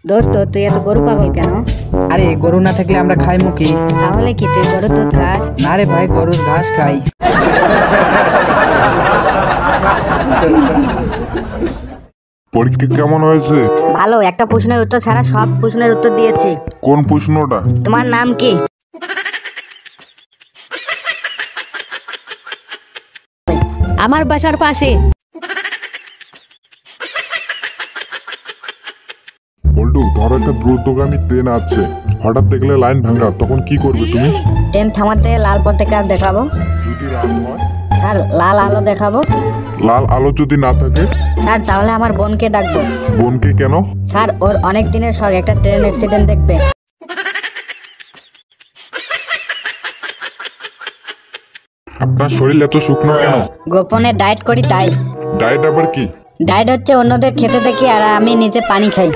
দোস্ত তুই এত গরু পাগল কেন? আরে গরু না থাকলে আমরা খাইমু কি? তাহলে কি তুই গরুর দুধ খাস? না রে ভাই, গরুর ঘাস খাই। পরীক্ষা কেমন হয়েছে? ভালো। একটা প্রশ্নের উত্তর ছাড়া সব প্রশ্নের উত্তর দিয়েছি। কোন প্রশ্নটা? তোমার নাম কি? আমার বাসার পাশে। বল্টু, ধরো একটা দ্রুতগামী ট্রেন আছে, হঠাৎ দেখলে লাইন ভাঙা, তখন কি করবে তুমি? ট্রেন থামাতে লাল পতাকা দেখাবো। যদি রাত হয়? স্যার লাল আলো দেখাবো। লাল আলো যদি না থাকে? স্যার তাহলে আমার বোনকে ডাকবো। বোনকে কেন? স্যার ওর অনেক দিনের শখ একটা ট্রেন অ্যাক্সিডেন্ট দেখবে। আপনার শরীর এত শুকনো কেন? গোপনে ডায়েট করি তাই। ডায়েট আবার কি? ডায়েট হচ্ছে অন্যদের খেতে দেখি আর আমি নিজে পানি খাই।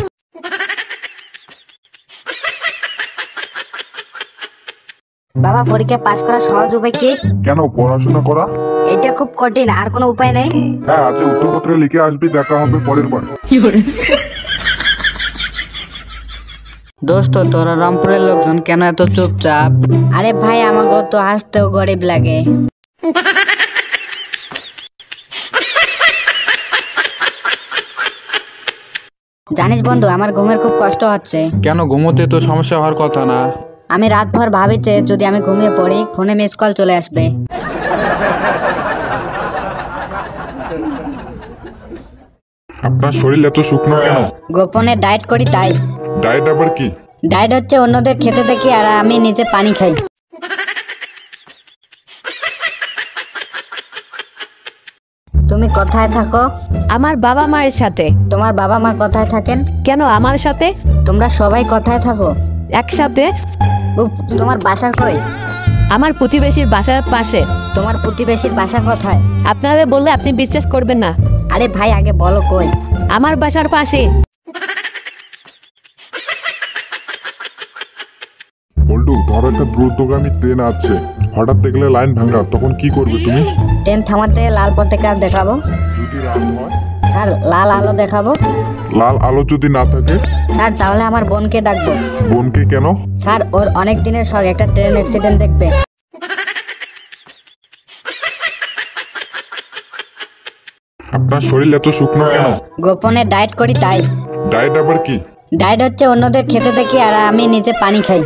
বাবা, পরীক্ষা পাস করা সহজ উপায় কি? কেন, পড়াশোনা করা? এটা খুব কঠিন, আর কোনো উপায় নেই? হ্যাঁ আছে, উত্তরপত্রে লিখে আসবি, দেখা হবে পরের বার। দোস্ত তোরা রামপুরের লোকজন কেন এত চুপচাপ? আরে ভাই, আমাকে তো হাসতেও গরিব লাগে। জানিস বন্ধু, আমার ঘুমের খুব কষ্ট হচ্ছে। কেন, ঘুমোতে তো সমস্যা হওয়ার কথা না? আমি রাতভর ভাবিছে যদি আমি ঘুমিয়ে পড়ি ফোনে মিস কল চলে আসবে। আপনার শরীর এত শুকনো কেন? গোপনে ডায়েট করি তাই। ডায়েট আবার কি? ডায়েট হচ্ছে অন্যদের খেতে দেখি আর আমি নিজে পানি খাই। তুমি কোথায় থাকো? আমার বাবা মায়ের সাথে। তোমার বাবা মা কোথায় থাকেন? কেন আমার সাথে? তোমরা সবাই কোথায় থাকো? একসাথে। উফ, তোমার বাসা কই? আমার প্রতিবেশীর বাসার পাশে। তোমার প্রতিবেশীর বাসা কোথায়? আপনাদের বললে আপনি বিশ্বাস করবেন না। আরে ভাই, আগে বলো কই? আমার বাসার পাশে। বল্টু, ধরো একটা দ্রুতগামী ট্রেন আছে, হঠাৎ দেখলে লাইন ভাঙা, তখন কি করবে তুমি? ট্রেন থামাতে লাল পতাকা দেখাবো। যদি রাত হয়? স্যার লাল আলো দেখাবো। লাল আলো যদি না থাকে? স্যার তাহলে আমার বোনকে ডাকবো। বোনকে কেন? স্যার ওর অনেক দিনের শখ একটা ট্রেন অ্যাক্সিডেন্ট দেখবে। আপনার শরীর এত শুকনো কেন? গোপনে ডায়েট করি তাই। ডায়েট আবার কি? ডায়েট হচ্ছে অন্যদের খেতে দেখি আর আমি নিজে পানি খাই।